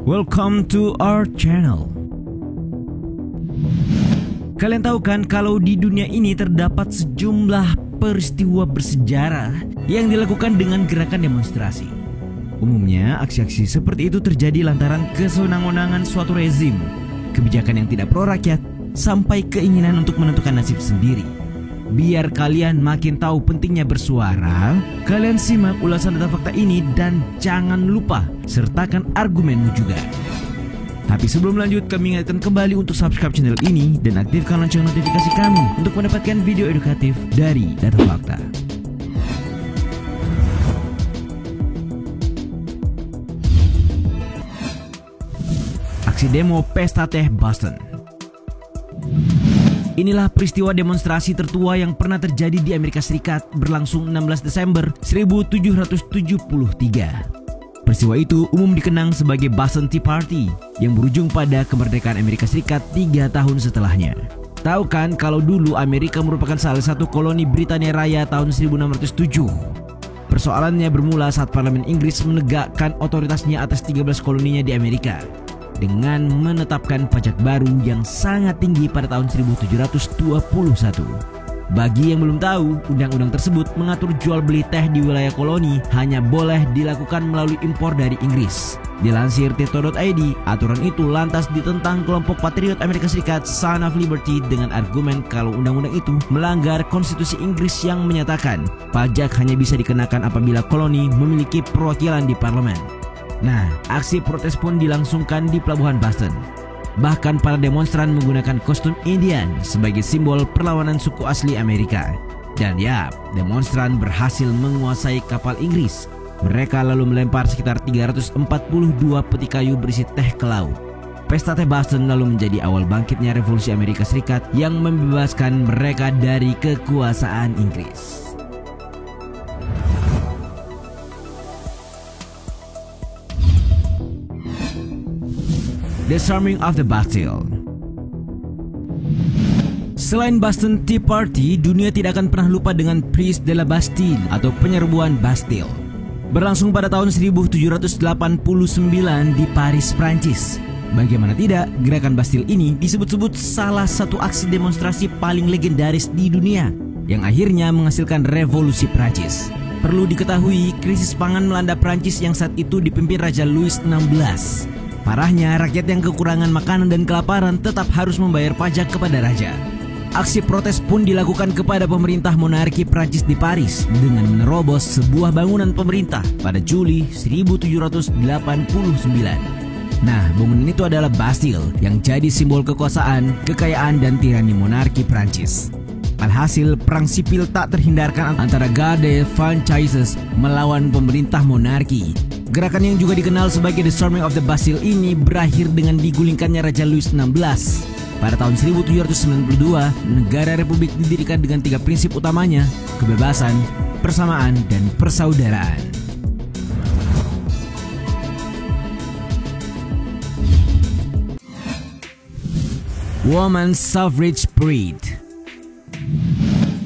Welcome to our channel. Kalian tahu kan kalau di dunia ini terdapat sejumlah peristiwa bersejarah yang dilakukan dengan gerakan demonstrasi. Umumnya aksi-aksi seperti itu terjadi lantaran kesewenang-wenangan suatu rezim, kebijakan yang tidak pro rakyat, sampai keinginan untuk menentukan nasib sendiri. Biar kalian makin tahu pentingnya bersuara, kalian simak ulasan data fakta ini dan jangan lupa sertakan argumenmu juga. Tapi sebelum lanjut, kami ingatkan kembali untuk subscribe channel ini dan aktifkan lonceng notifikasi kami untuk mendapatkan video edukatif dari data fakta. Aksi demo Pesta Teh Boston. Inilah peristiwa demonstrasi tertua yang pernah terjadi di Amerika Serikat berlangsung 16 Desember 1773. Peristiwa itu umum dikenang sebagai Boston Tea Party yang berujung pada kemerdekaan Amerika Serikat 3 tahun setelahnya. Tahu kan kalau dulu Amerika merupakan salah satu koloni Britania Raya tahun 1607. Persoalannya bermula saat Parlemen Inggris menegakkan otoritasnya atas 13 koloninya di Amerika dengan menetapkan pajak baru yang sangat tinggi pada tahun 1721. Bagi yang belum tahu, undang-undang tersebut mengatur jual beli teh di wilayah koloni hanya boleh dilakukan melalui impor dari Inggris. Dilansir Tirto.id, aturan itu lantas ditentang kelompok patriot Amerika Serikat Son of Liberty dengan argumen kalau undang-undang itu melanggar konstitusi Inggris yang menyatakan pajak hanya bisa dikenakan apabila koloni memiliki perwakilan di parlemen. Nah, aksi protes pun dilangsungkan di Pelabuhan Boston. Bahkan para demonstran menggunakan kostum Indian sebagai simbol perlawanan suku asli Amerika. Dan ya, demonstran berhasil menguasai kapal Inggris. Mereka lalu melempar sekitar 342 peti kayu berisi teh ke laut. Pesta Teh Boston lalu menjadi awal bangkitnya revolusi Amerika Serikat yang membebaskan mereka dari kekuasaan Inggris. The Storming of the Bastille. Selain Boston Tea Party, dunia tidak akan pernah lupa dengan Prise de la Bastille atau penyerbuan Bastille. Berlangsung pada tahun 1789 di Paris, Prancis. Bagaimana tidak, gerakan Bastille ini disebut-sebut salah satu aksi demonstrasi paling legendaris di dunia yang akhirnya menghasilkan revolusi Prancis. Perlu diketahui, krisis pangan melanda Prancis yang saat itu dipimpin Raja Louis XVI. Parahnya, rakyat yang kekurangan makanan dan kelaparan tetap harus membayar pajak kepada raja. Aksi protes pun dilakukan kepada pemerintah monarki Prancis di Paris dengan menerobos sebuah bangunan pemerintah pada Juli 1789. Nah, bangunan itu adalah Bastille yang jadi simbol kekuasaan, kekayaan, dan tirani monarki Prancis. Alhasil, perang sipil tak terhindarkan antara Garde Franchaises melawan pemerintah monarki. Gerakan yang juga dikenal sebagai The Storming of the Bastille ini berakhir dengan digulingkannya Raja Louis XVI. Pada tahun 1792, negara republik didirikan dengan 3 prinsip utamanya: kebebasan, persamaan, dan persaudaraan. Women's Suffrage Parade.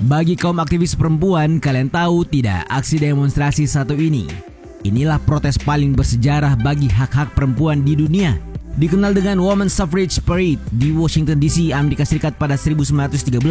Bagi kaum aktivis perempuan, kalian tahu tidak aksi demonstrasi satu ini? Inilah protes paling bersejarah bagi hak-hak perempuan di dunia. Dikenal dengan Women's Suffrage Parade di Washington DC, Amerika Serikat pada 1913.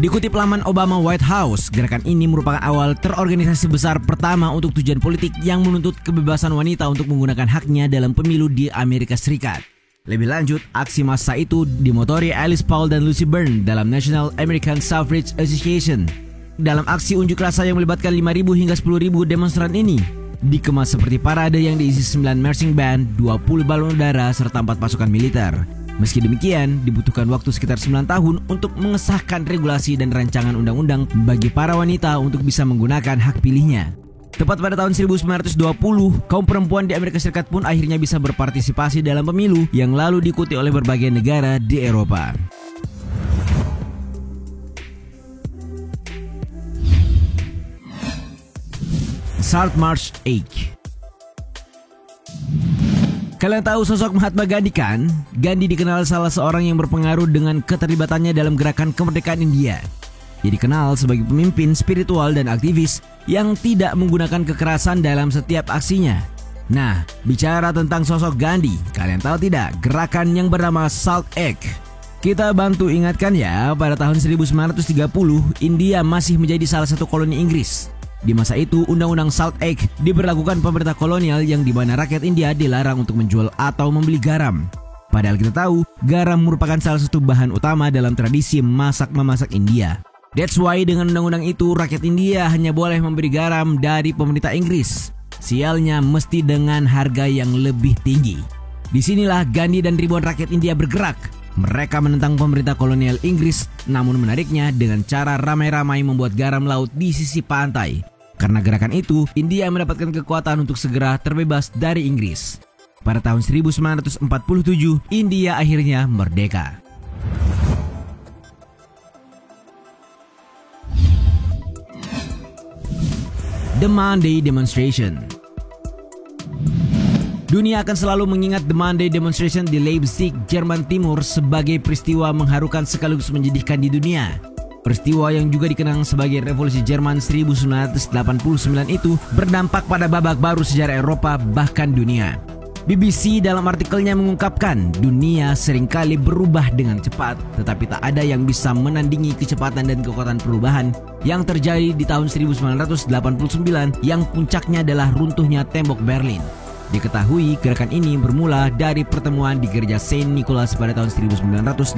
Dikutip laman Obama White House, gerakan ini merupakan awal terorganisasi besar pertama untuk tujuan politik yang menuntut kebebasan wanita untuk menggunakan haknya dalam pemilu di Amerika Serikat. Lebih lanjut, aksi massa itu dimotori Alice Paul dan Lucy Byrne dalam National American Suffrage Association. Dalam aksi unjuk rasa yang melibatkan 5.000 hingga 10.000 demonstran ini, dikemas seperti parade yang diisi 9 marching band, 20 balon udara, serta 4 pasukan militer. Meski demikian, dibutuhkan waktu sekitar 9 tahun untuk mengesahkan regulasi dan rancangan undang-undang bagi para wanita untuk bisa menggunakan hak pilihnya. Tepat pada tahun 1920, kaum perempuan di Amerika Serikat pun akhirnya bisa berpartisipasi dalam pemilu yang lalu diikuti oleh berbagai negara di Eropa. Salt March Ache. Kalian tahu sosok Mahatma Gandhi kan? Gandhi dikenal salah seorang yang berpengaruh dengan keterlibatannya dalam gerakan kemerdekaan India. Ia dikenal sebagai pemimpin spiritual dan aktivis yang tidak menggunakan kekerasan dalam setiap aksinya. Nah, bicara tentang sosok Gandhi, kalian tahu tidak gerakan yang bernama Salt Act? Kita bantu ingatkan ya, pada tahun 1930 India masih menjadi salah satu koloni Inggris. Di masa itu, Undang-Undang Salt Act diberlakukan pemerintah kolonial yang di mana rakyat India dilarang untuk menjual atau membeli garam. Padahal kita tahu, garam merupakan salah satu bahan utama dalam tradisi masak-memasak India. That's why dengan undang-undang itu, rakyat India hanya boleh membeli garam dari pemerintah Inggris. Sialnya mesti dengan harga yang lebih tinggi. Disinilah Gandhi dan ribuan rakyat India bergerak. Mereka menentang pemerintah kolonial Inggris, namun menariknya dengan cara ramai-ramai membuat garam laut di sisi pantai. Karena gerakan itu, India mendapatkan kekuatan untuk segera terbebas dari Inggris. Pada tahun 1947, India akhirnya merdeka. The Monday Demonstration. Dunia akan selalu mengingat The Monday Demonstration di Leipzig, Jerman Timur sebagai peristiwa mengharukan sekaligus menyedihkan di dunia. Peristiwa yang juga dikenang sebagai Revolusi Jerman 1989 itu berdampak pada babak baru sejarah Eropa bahkan dunia. BBC dalam artikelnya mengungkapkan dunia seringkali berubah dengan cepat, tetapi tak ada yang bisa menandingi kecepatan dan kekuatan perubahan yang terjadi di tahun 1989 yang puncaknya adalah runtuhnya tembok Berlin. Diketahui gerakan ini bermula dari pertemuan di gereja Saint Nicholas pada tahun 1982.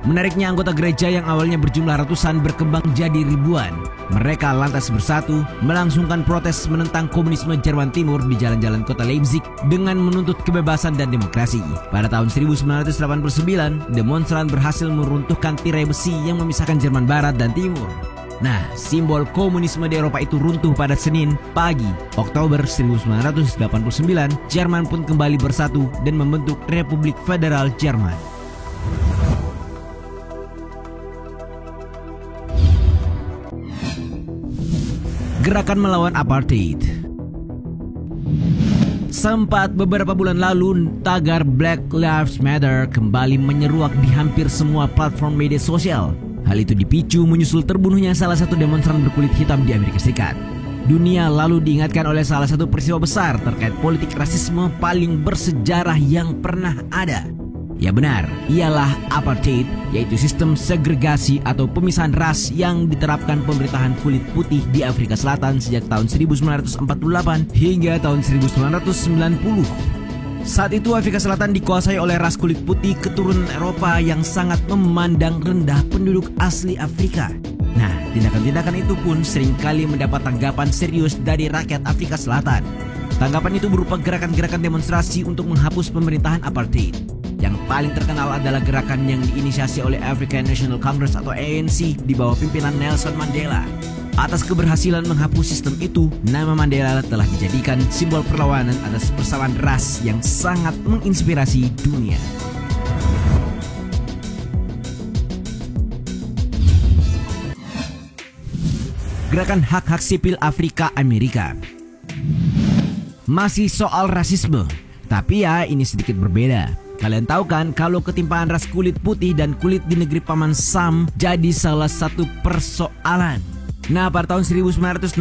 Menariknya, anggota gereja yang awalnya berjumlah ratusan berkembang jadi ribuan. Mereka lantas bersatu melangsungkan protes menentang komunisme Jerman Timur di jalan-jalan kota Leipzig dengan menuntut kebebasan dan demokrasi. Pada tahun 1989, demonstran berhasil meruntuhkan tirai besi yang memisahkan Jerman Barat dan Timur. Nah, simbol komunisme di Eropa itu runtuh pada Senin pagi, Oktober 1989. Jerman pun kembali bersatu dan membentuk Republik Federal Jerman. Gerakan melawan apartheid. Sempat beberapa bulan lalu, tagar Black Lives Matter kembali menyeruak di hampir semua platform media sosial. Hal itu dipicu menyusul terbunuhnya salah satu demonstran berkulit hitam di Amerika Serikat. Dunia lalu diingatkan oleh salah satu peristiwa besar terkait politik rasisme paling bersejarah yang pernah ada. Ya benar, ialah apartheid, yaitu sistem segregasi atau pemisahan ras yang diterapkan pemerintahan kulit putih di Afrika Selatan sejak tahun 1948 hingga tahun 1990. Saat itu Afrika Selatan dikuasai oleh ras kulit putih keturunan Eropa yang sangat memandang rendah penduduk asli Afrika. Nah, tindakan-tindakan itu pun seringkali mendapat tanggapan serius dari rakyat Afrika Selatan. Tanggapan itu berupa gerakan-gerakan demonstrasi untuk menghapus pemerintahan apartheid. Yang paling terkenal adalah gerakan yang diinisiasi oleh African National Congress atau ANC di bawah pimpinan Nelson Mandela. Atas keberhasilan menghapus sistem itu, nama Mandela telah dijadikan simbol perlawanan atas persamaan ras yang sangat menginspirasi dunia. Gerakan hak-hak sipil Afrika Amerika. Masih soal rasisme, tapi ya ini sedikit berbeda. Kalian tahu kan kalau ketimpaan ras kulit putih dan kulit di negeri Paman Sam jadi salah satu persoalan. Nah, pada tahun 1960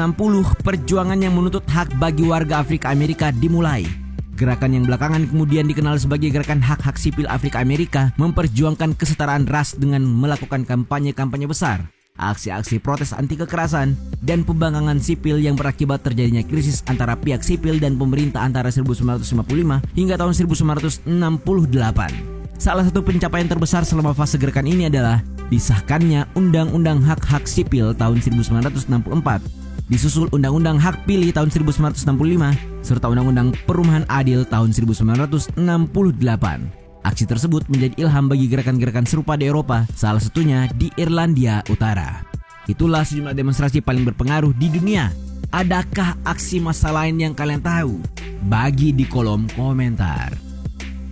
perjuangan yang menuntut hak bagi warga Afrika Amerika dimulai. Gerakan yang belakangan kemudian dikenal sebagai Gerakan Hak-Hak Sipil Afrika Amerika memperjuangkan kesetaraan ras dengan melakukan kampanye-kampanye besar, aksi-aksi protes anti kekerasan, dan pembangkangan sipil yang berakibat terjadinya krisis antara pihak sipil dan pemerintah antara 1955 hingga tahun 1968. Salah satu pencapaian terbesar selama fase gerakan ini adalah disahkannya Undang-Undang Hak-Hak Sipil tahun 1964, disusul Undang-Undang Hak Pilih tahun 1965, serta Undang-Undang Perumahan Adil tahun 1968. Aksi tersebut menjadi ilham bagi gerakan-gerakan serupa di Eropa, salah satunya di Irlandia Utara. Itulah sejumlah demonstrasi paling berpengaruh di dunia. Adakah aksi massa lain yang kalian tahu? Bagi di kolom komentar.